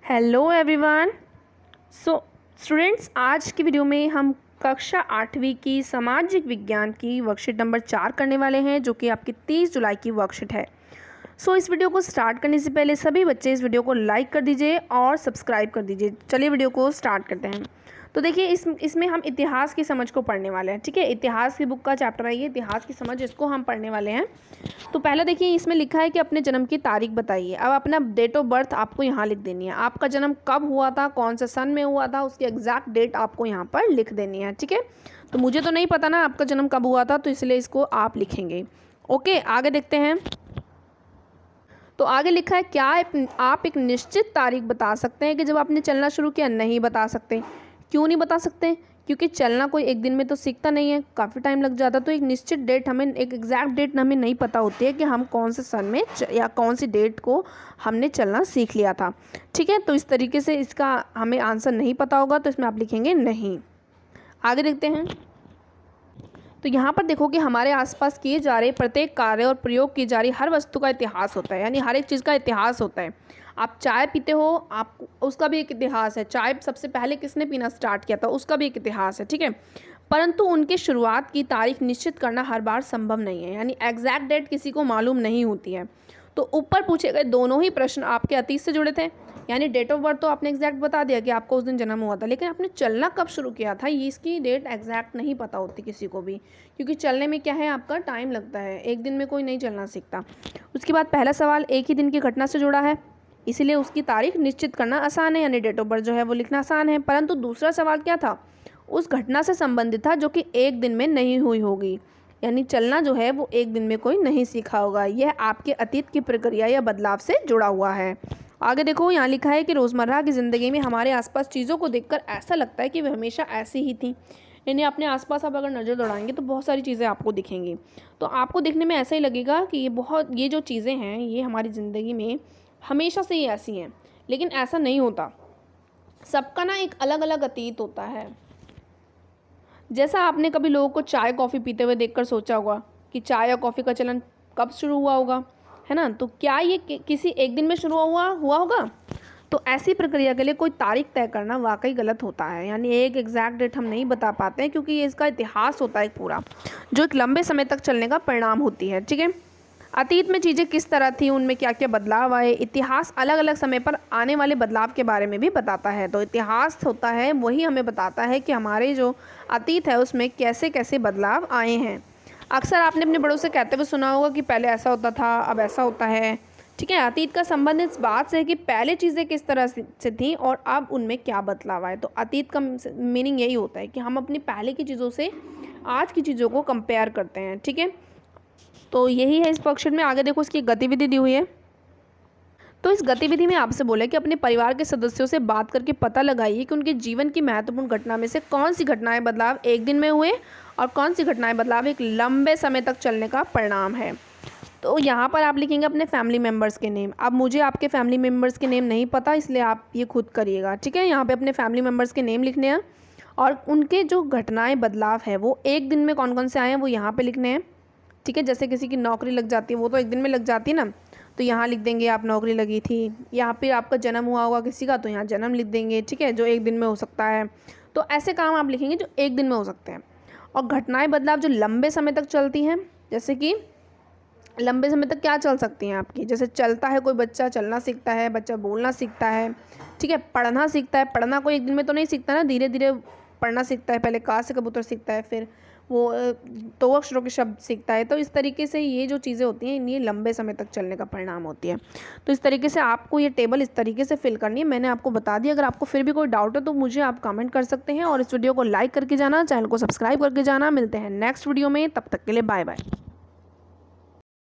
Hello everyone. So students, आज की video में हम कक्षा 8वीं की सामाजिक विज्ञान की वर्कशीट नंबर 4 करने वाले हैं, जो कि आपकी 30 जुलाई की वर्कशीट है। इस वीडियो को स्टार्ट करने से पहले सभी बच्चे इस वीडियो को लाइक कर दीजिए और सब्सक्राइब कर दीजिए। चलिए वीडियो को स्टार्ट करते हैं। तो देखिए, इसमें हम इतिहास की समझ को पढ़ने वाले हैं। ठीक है, इतिहास की बुक का चैप्टर है ये, इतिहास की समझ, इसको हम पढ़ने वाले हैं। तो पहले देखिए, इसमें लिखा है कि अपने जन्म की तारीख बताइए। अब अपना डेट ऑफ बर्थ आपको यहाँ लिख देनी है। आपका जन्म कब हुआ था, कौन से सन में हुआ था, उसकी एग्जैक्ट डेट आपको यहाँ पर लिख देनी है। ठीक है, तो मुझे तो नहीं पता ना आपका जन्म कब हुआ था, तो इसलिए इसको आप लिखेंगे। ओके, आगे देखते हैं। तो आगे लिखा है, क्या आप एक निश्चित तारीख बता सकते हैं कि जब आपने चलना शुरू किया? नहीं बता सकते। क्यों नहीं बता सकते? क्योंकि चलना कोई एक दिन में तो सीखता नहीं है, काफ़ी टाइम लग जाता। तो एक निश्चित डेट, हमें एक एग्जैक्ट डेट हमें नहीं पता होती है कि हम कौन से सन में या कौन सी डेट को हमने चलना सीख लिया था। ठीक है, तो इस तरीके से इसका हमें आंसर नहीं पता होगा, तो इसमें आप लिखेंगे नहीं। आगे देखते हैं। तो यहाँ पर देखो कि हमारे आसपास किए जा रहे प्रत्येक कार्य और प्रयोग की जा रही हर वस्तु का इतिहास होता है, यानी हर एक चीज़ का इतिहास होता है। आप चाय पीते हो, आप उसका भी एक इतिहास है। चाय सबसे पहले किसने पीना स्टार्ट किया था, उसका भी एक इतिहास है। ठीक है, परंतु उनके शुरुआत की तारीख निश्चित करना हर बार संभव नहीं है, यानी एग्जैक्ट डेट किसी को मालूम नहीं होती है। तो ऊपर पूछे गए दोनों ही प्रश्न आपके अतीत से जुड़े थे, यानी डेट ऑफ बर्थ तो आपने एग्जैक्ट बता दिया कि आपको उस दिन जन्म हुआ था, लेकिन आपने चलना कब शुरू किया था ये इसकी डेट एग्जैक्ट नहीं पता होती किसी को भी, क्योंकि चलने में क्या है, आपका टाइम लगता है। एक दिन में कोई नहीं चलना सीखता। उसके बाद पहला सवाल एक ही दिन की घटना से जुड़ा है, इसीलिए उसकी तारीख निश्चित करना आसान है, यानी डेट ऑफ बर्थ जो है वो लिखना आसान है। परंतु दूसरा सवाल क्या था, उस घटना से संबंधित था जो कि एक दिन में नहीं हुई होगी, यानी चलना जो है वो एक दिन में कोई नहीं सीखा होगा। यह आपके अतीत की प्रक्रिया या बदलाव से जुड़ा हुआ है। आगे देखो, यहाँ लिखा है कि रोज़मर्रा की ज़िंदगी में हमारे आसपास चीज़ों को देखकर ऐसा लगता है कि वे हमेशा ऐसी ही थी। यानी अपने आसपास आप अगर नज़र दौड़ाएंगे तो बहुत सारी चीज़ें आपको दिखेंगी। तो आपको दिखने में ऐसा ही लगेगा कि ये जो चीज़ें हैं ये हमारी ज़िंदगी में हमेशा से ही ऐसी हैं, लेकिन ऐसा नहीं होता। सबका ना एक अलग अलग अतीत होता है। जैसा आपने कभी लोगों को चाय कॉफ़ी पीते हुए देखकर सोचा होगा कि चाय या कॉफ़ी का चलन कब शुरू हुआ होगा, है ना? तो क्या ये किसी एक दिन में शुरू हुआ होगा? तो ऐसी प्रक्रिया के लिए कोई तारीख तय करना वाकई गलत होता है, यानी एक एग्जैक्ट डेट हम नहीं बता पाते हैं, क्योंकि ये इसका इतिहास होता है पूरा, जो एक लंबे समय तक चलने का परिणाम होती है। ठीक है, अतीत में चीज़ें किस तरह थी, उनमें क्या क्या बदलाव आए। इतिहास अलग अलग समय पर आने वाले बदलाव के बारे में भी बताता है। तो इतिहास होता है वही हमें बताता है कि हमारे जो अतीत है उसमें कैसे कैसे बदलाव आए हैं। अक्सर आपने अपने बड़ों से कहते हुए सुना होगा कि पहले ऐसा होता था, अब ऐसा होता है। ठीक है, अतीत का संबंध इस बात से है कि पहले चीज़ें किस तरह से थी और अब उनमें क्या बदलाव आए। तो अतीत का मीनिंग यही होता है कि हम अपनी पहले की चीज़ों से आज की चीज़ों को कंपेयर करते हैं। ठीक है, तो यही है इस वर्कशीट में। आगे देखो, इसकी गतिविधि दी हुई है। तो इस गतिविधि में आपसे बोला है कि अपने परिवार के सदस्यों से बात करके पता लगाइए कि उनके जीवन की महत्वपूर्ण घटना में से कौन सी घटनाएं बदलाव एक दिन में हुए और कौन सी घटनाएं बदलाव एक लंबे समय तक चलने का परिणाम है। तो यहाँ पर आप लिखेंगे अपने फैमिली मेम्बर्स के नेम। अब मुझे आपके फैमिली मेम्बर्स के नेम नहीं पता, इसलिए आप ये खुद करिएगा। ठीक है, यहाँ पे अपने फैमिली मेम्बर्स के नेम लिखने हैं और उनके जो घटनाएं बदलाव है वो एक दिन में कौन कौन से आए हैं वो यहाँ पे लिखने हैं। ठीक है, जैसे किसी की नौकरी लग जाती है, वो तो एक दिन में लग जाती है ना, तो यहाँ लिख देंगे आप नौकरी लगी थी। यहाँ पे आपका जन्म हुआ होगा किसी का, तो यहाँ जन्म लिख देंगे। ठीक है, जो एक दिन में हो सकता है। तो ऐसे काम आप लिखेंगे जो एक दिन में हो सकते हैं। और घटनाएं बदलाव जो लंबे समय तक चलती हैं, जैसे कि लंबे समय तक क्या चल सकती हैं आपकी, जैसे चलता है कोई बच्चा, चलना सीखता है, बच्चा बोलना सीखता है। ठीक है, पढ़ना सीखता है। पढ़ना कोई एक दिन में तो नहीं सीखता ना, धीरे धीरे पढ़ना सीखता है। पहले का से कबूतर सीखता है, फिर वो 2 अक्षरों के शब्द सीखता है। तो इस तरीके से ये जो चीज़ें होती हैं ये लंबे समय तक चलने का परिणाम होती है। तो इस तरीके से आपको ये टेबल इस तरीके से फिल करनी है। मैंने आपको बता दिया। अगर आपको फिर भी कोई डाउट है तो मुझे आप कमेंट कर सकते हैं, और इस वीडियो को लाइक करके जाना, चैनल को सब्सक्राइब करके जाना। मिलते हैं नेक्स्ट वीडियो में, तब तक के लिए बाय बाय।